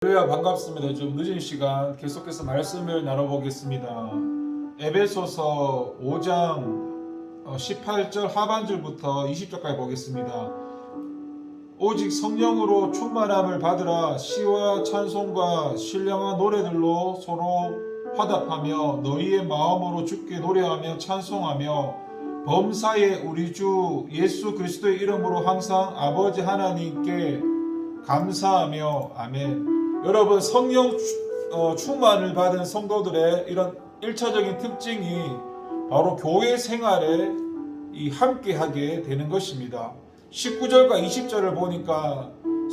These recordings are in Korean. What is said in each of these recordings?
할렐루야, 반갑습니다. 좀 늦은 시간 계속해서 말씀을 나눠보겠습니다. 에베소서 5장 18절 하반절부터 20절까지 보겠습니다. 오직 성령으로 충만함을 받으라. 시와 찬송과 신령한 노래들로 서로 화답하며 너희의 마음으로 주께 노래하며 찬송하며 범사에 우리 주 예수 그리스도의 이름으로 항상 아버지 하나님께 감사하며. 아멘. 여러분, 성령 충만을 받은 성도들의 이런 1차적인 특징이 바로 교회 생활에 함께하게 되는 것입니다. 19절과 20절을 보니까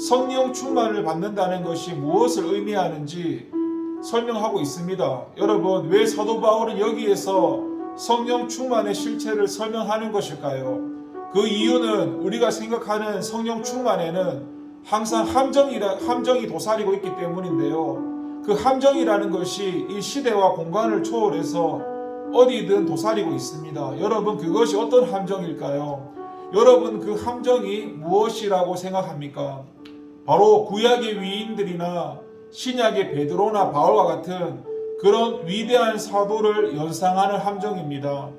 성령 충만을 받는다는 것이 무엇을 의미하는지 설명하고 있습니다. 여러분, 왜 사도 바울은 여기에서 성령 충만의 실체를 설명하는 것일까요? 그 이유는 우리가 생각하는 성령 충만에는 항상 함정이 도사리고 있기 때문인데요. 그 함정이라는 것이 이 시대와 공간을 초월해서 어디든 도사리고 있습니다. 여러분, 그것이 어떤 함정일까요? 여러분, 그 함정이 무엇이라고 생각합니까? 바로 구약의 위인들이나 신약의 베드로나 바울과 같은 그런 위대한 사도를 연상하는 함정입니다.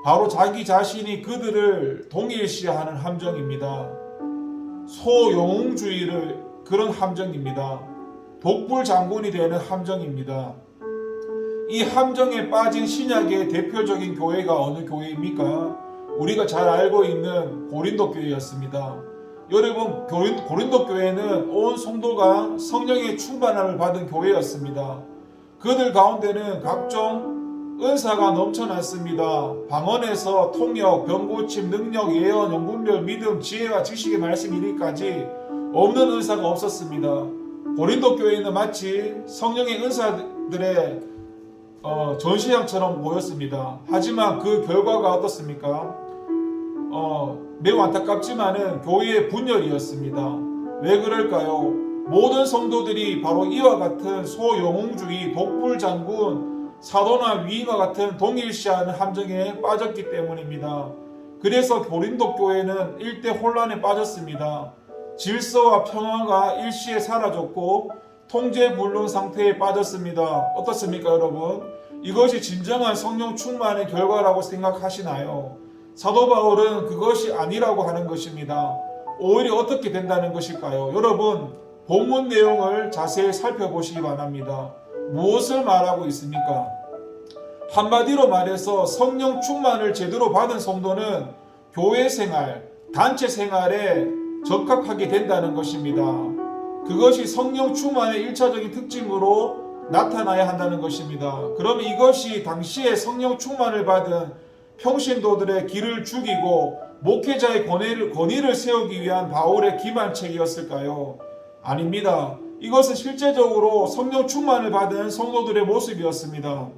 바로 자기 자신이 그들을 동일시하는 함정입니다. 소영웅주의를 그런 함정입니다. 독불 장군이 되는 함정입니다. 이 함정에 빠진 신약의 대표적인 교회가 어느 교회입니까? 우리가 잘 알고 있는 고린도 교회였습니다. 여러분, 고린도 교회는 온 성도가 성령의 충만함을 받은 교회였습니다. 그들 가운데는 각종 은사가 넘쳐났습니다. 방언에서 통역, 병고침, 능력, 예언, 영분별, 믿음, 지혜와 지식의 말씀 이르기까지 없는 은사가 없었습니다. 고린도 교회는 마치 성령의 은사들의 전시장처럼 보였습니다. 하지만 그 결과가 어떻습니까? 매우 안타깝지만은 교회의 분열이었습니다. 왜 그럴까요? 모든 성도들이 바로 이와 같은 소영웅주의, 독불장군, 사도나 위인과 같은 동일시하는 함정에 빠졌기 때문입니다. 그래서 고린도 교회는 일대 혼란에 빠졌습니다. 질서와 평화가 일시에 사라졌고 통제불능 상태에 빠졌습니다. 어떻습니까, 여러분? 이것이 진정한 성령 충만의 결과라고 생각하시나요? 사도 바울은 그것이 아니라고 하는 것입니다. 오히려 어떻게 된다는 것일까요? 여러분, 본문 내용을 자세히 살펴보시기 바랍니다. 무엇을 말하고 있습니까? 한마디로 말해서 성령 충만을 제대로 받은 성도는 교회 생활, 단체 생활에 적합하게 된다는 것입니다. 그것이 성령 충만의 1차적인 특징으로 나타나야 한다는 것입니다. 그러면 이것이 당시에 성령 충만을 받은 평신도들의 길을 죽이고 목회자의 권위를 세우기 위한 바울의 기만책이었을까요? 아닙니다. 이것은 실제적으로 성령 충만을 받은 성도들의 모습이었습니다.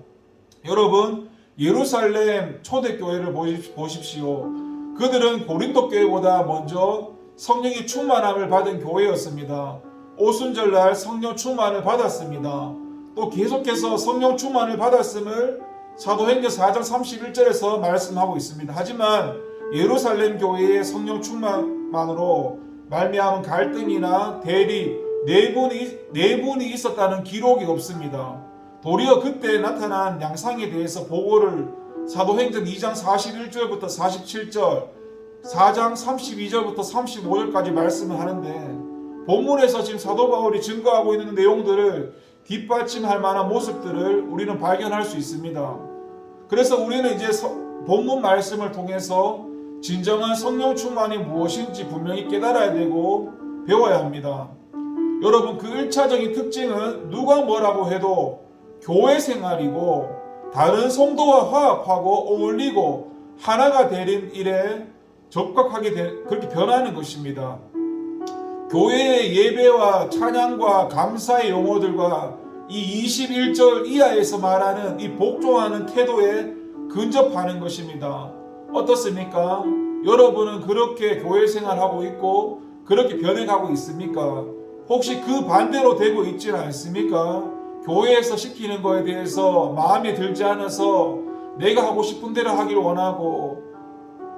여러분, 예루살렘 초대교회를 보십시오. 그들은 고린도 교회보다 먼저 성령의 충만함을 받은 교회였습니다. 오순절날 성령 충만을 받았습니다. 또 계속해서 성령 충만을 받았음을 사도행전 4장 31절에서 말씀하고 있습니다. 하지만 예루살렘 교회의 성령 충만으로 말미암은 갈등이나 대립, 내분이 있었다는 기록이 없습니다. 도리어 그때 나타난 양상에 대해서 보고를 사도행전 2장 41절부터 47절, 4장 32절부터 35절까지 말씀을 하는데, 본문에서 지금 사도 바울이 증거하고 있는 내용들을 뒷받침할 만한 모습들을 우리는 발견할 수 있습니다. 그래서 우리는 이제 본문 말씀을 통해서 진정한 성령 충만이 무엇인지 분명히 깨달아야 되고 배워야 합니다. 여러분, 그 1차적인 특징은 누가 뭐라고 해도 교회 생활이고 다른 성도와 화합하고 어울리고 하나가 되는 일에 적극하게 그렇게 변하는 것입니다. 교회의 예배와 찬양과 감사의 용어들과 이 21절 이하에서 말하는 이 복종하는 태도에 근접하는 것입니다. 어떻습니까? 여러분은 그렇게 교회 생활하고 있고 그렇게 변해가고 있습니까? 혹시 그 반대로 되고 있지는 않습니까? 교회에서 시키는 거에 대해서 마음에 들지 않아서 내가 하고 싶은 대로 하기를 원하고,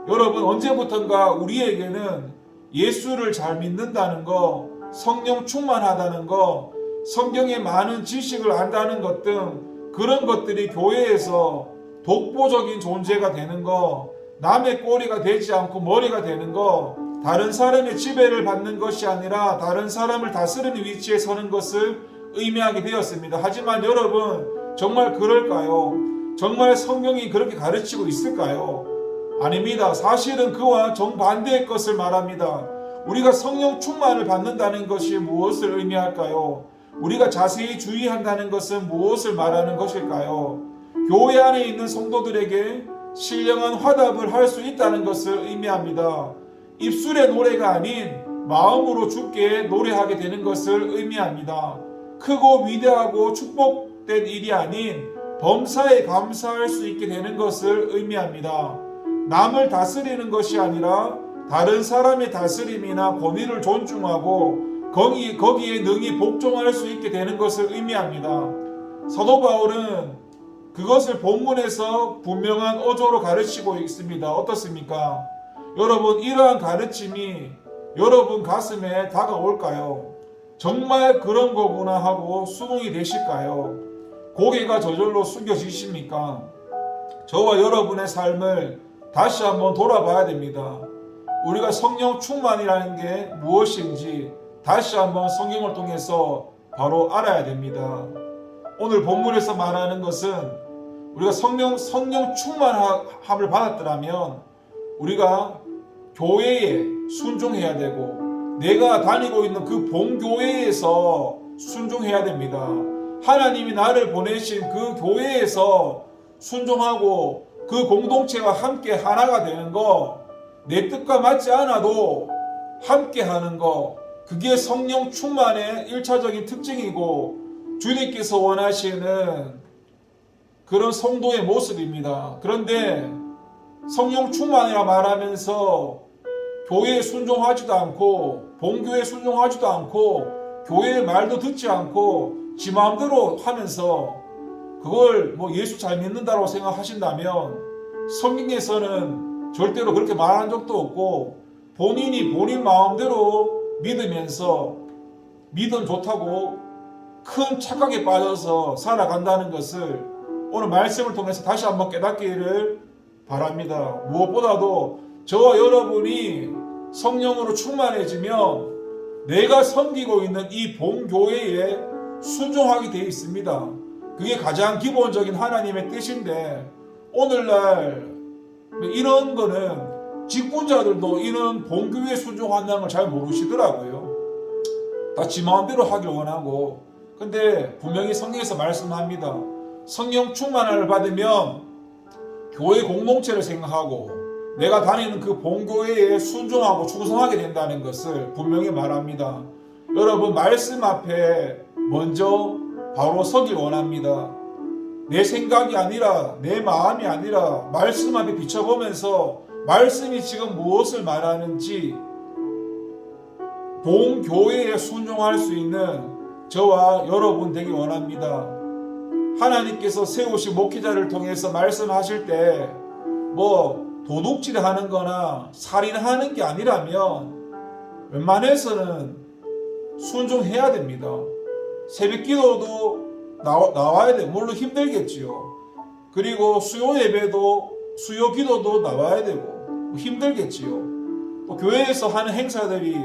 여러분, 언제부턴가 우리에게는 예수를 잘 믿는다는 거, 성령 충만하다는 거, 성경의 많은 지식을 안다는 것 등 그런 것들이 교회에서 독보적인 존재가 되는 거, 남의 꼬리가 되지 않고 머리가 되는 거, 다른 사람의 지배를 받는 것이 아니라 다른 사람을 다스리는 위치에 서는 것을 의미하게 되었습니다. 하지만 여러분, 정말 그럴까요? 정말 성경이 그렇게 가르치고 있을까요? 아닙니다. 사실은 그와 정반대의 것을 말합니다. 우리가 성령 충만을 받는다는 것이 무엇을 의미할까요? 우리가 자세히 주의한다는 것은 무엇을 말하는 것일까요? 교회 안에 있는 성도들에게 신령한 화답을 할 수 있다는 것을 의미합니다. 입술의 노래가 아닌 마음으로 주께 노래하게 되는 것을 의미합니다. 크고 위대하고 축복된 일이 아닌 범사에 감사할 수 있게 되는 것을 의미합니다. 남을 다스리는 것이 아니라 다른 사람의 다스림이나 권위를 존중하고 거기에 능히 복종할 수 있게 되는 것을 의미합니다. 사도 바울은 그것을 본문에서 분명한 어조로 가르치고 있습니다. 어떻습니까? 여러분, 이러한 가르침이 여러분 가슴에 다가올까요? 정말 그런 거구나 하고 수긍이 되실까요? 고개가 저절로 숙여지십니까? 저와 여러분의 삶을 다시 한번 돌아봐야 됩니다. 우리가 성령 충만이라는 게 무엇인지 다시 한번 성경을 통해서 바로 알아야 됩니다. 오늘 본문에서 말하는 것은 우리가 성령 충만함을 받았더라면 우리가 교회에 순종해야 되고 내가 다니고 있는 그 본교회에서 순종해야 됩니다. 하나님이 나를 보내신 그 교회에서 순종하고 그 공동체와 함께 하나가 되는 거, 내 뜻과 맞지 않아도 함께 하는 거, 그게 성령 충만의 1차적인 특징이고 주님께서 원하시는 그런 성도의 모습입니다. 그런데 성령 충만이라 말하면서 교회에 순종하지도 않고 본교회에 순종하지도 않고 교회의 말도 듣지 않고 지 마음대로 하면서 그걸 예수 잘 믿는다고 생각하신다면 성경에서는 절대로 그렇게 말한 적도 없고 본인이 본인 마음대로 믿으면서 믿음 좋다고 큰 착각에 빠져서 살아간다는 것을 오늘 말씀을 통해서 다시 한번 깨닫기를 바랍니다. 무엇보다도 저와 여러분이 성령으로 충만해지면 내가 섬기고 있는 이 본교회에 순종하게 되어 있습니다. 그게 가장 기본적인 하나님의 뜻인데 오늘날 이런 거는 직분자들도 이런 본교회에 순종한다는 걸 잘 모르시더라고요. 다 지 마음대로 하길 원하고. 근데 분명히 성경에서 말씀합니다. 성령 충만을 받으면 교회 공동체를 생각하고 내가 다니는 그 본교회에 순종하고 충성하게 된다는 것을 분명히 말합니다. 여러분, 말씀 앞에 먼저 바로 서길 원합니다. 내 생각이 아니라 내 마음이 아니라 말씀 앞에 비춰보면서 말씀이 지금 무엇을 말하는지 본교회에 순종할 수 있는 저와 여러분 되기 원합니다. 하나님께서 세우신 목회자를 통해서 말씀하실 때 도둑질하는 거나 살인하는 게 아니라면 웬만해서는 순종해야 됩니다. 새벽 기도도 나와야 돼요. 물론 힘들겠지요. 그리고 수요 예배도 수요 기도도 나와야 되고 힘들겠지요. 또 교회에서 하는 행사들이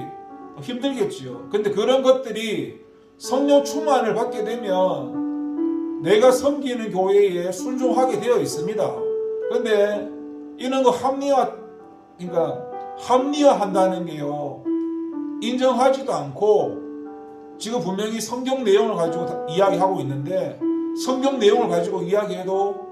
힘들겠지요. 근데 그런 것들이 성령 충만을 받게 되면 내가 섬기는 교회에 순종하게 되어 있습니다. 근데 이런 거 합리화한다는 게요, 인정하지도 않고 지금 분명히 성경 내용을 가지고 이야기하고 있는데 성경 내용을 가지고 이야기해도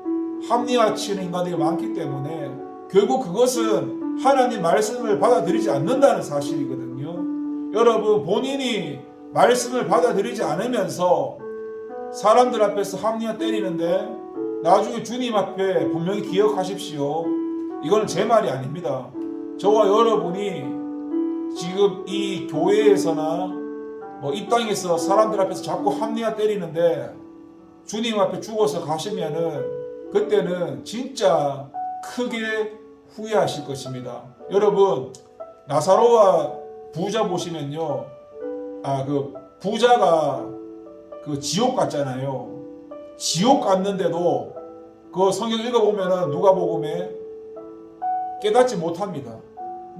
합리화치는 인간들이 많기 때문에 결국 그것은 하나님 말씀을 받아들이지 않는다는 사실이거든요. 여러분, 본인이 말씀을 받아들이지 않으면서 사람들 앞에서 합리화 때리는데 나중에 주님 앞에 분명히 기억하십시오. 이거는 제 말이 아닙니다. 저와 여러분이 지금 이 교회에서나 이 땅에서 사람들 앞에서 자꾸 합리화 때리는데 주님 앞에 죽어서 가시면은 그때는 진짜 크게 후회하실 것입니다. 여러분, 나사로와 부자 보시면요, 그 부자가 그 지옥 갔잖아요. 지옥 갔는데도 그 성경 읽어보면은 누가복음에 깨닫지 못합니다.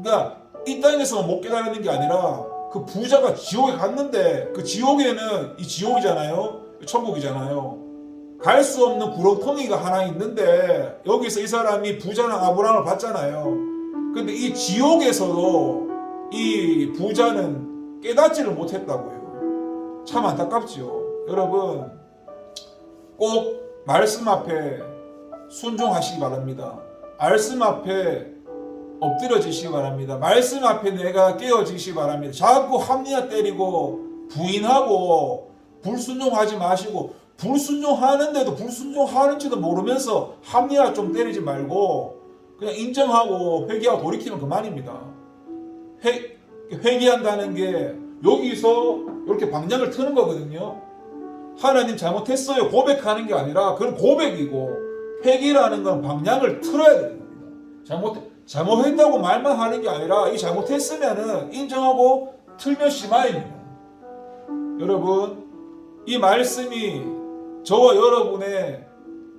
그러니까 이 땅에서만 못 깨달는 게 아니라 그 부자가 지옥에 갔는데 그 지옥에는 이 지옥이잖아요. 천국이잖아요. 갈 수 없는 구렁텅이가 하나 있는데 여기서 이 사람이 부자나 아브라함을 봤잖아요. 근데 이 지옥에서도 이 부자는 깨닫지를 못했다고요. 참 안타깝죠. 여러분 꼭 말씀 앞에 순종하시기 바랍니다. 말씀 앞에 엎드려지시기 바랍니다. 말씀 앞에 내가 깨어지시기 바랍니다. 자꾸 합리화 때리고 부인하고 불순종하지 마시고, 불순종하는데도 불순종하는지도 모르면서 합리화 좀 때리지 말고 그냥 인정하고 회개하고 돌이키면 그만입니다. 회개한다는 게 여기서 이렇게 방향을 트는 거거든요. 하나님 잘못했어요 고백하는 게 아니라 그건 고백이고, 회개라는 건 방향을 틀어야 되는 겁니다. 잘못했다고 말만 하는 게 아니라 이 잘못했으면은 인정하고 틀면 시마입니다. 여러분, 이 말씀이 저와 여러분의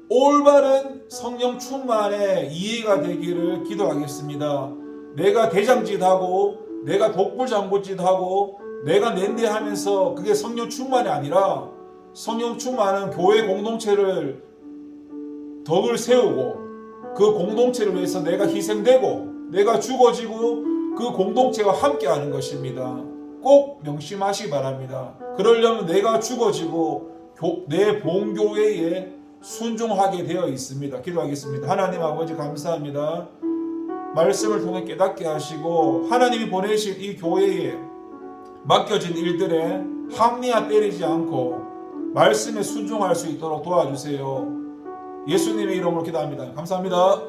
올바른 성령 충만의 이해가 되기를 기도하겠습니다. 내가 대장짓하고 내가 독불장군짓하고 내가 낸대하면서 그게 성령 충만이 아니라, 성령 충만은 교회 공동체를 덕을 세우고 그 공동체를 위해서 내가 희생되고 내가 죽어지고 그 공동체와 함께하는 것입니다. 꼭 명심하시기 바랍니다. 그러려면 내가 죽어지고 내 본교회에 순종하게 되어 있습니다. 기도하겠습니다. 하나님 아버지 감사합니다. 말씀을 통해 깨닫게 하시고 하나님이 보내신 이 교회에 맡겨진 일들에 합리화 때리지 않고 말씀에 순종할 수 있도록 도와주세요. 예수님의 이름으로 기도합니다. 감사합니다.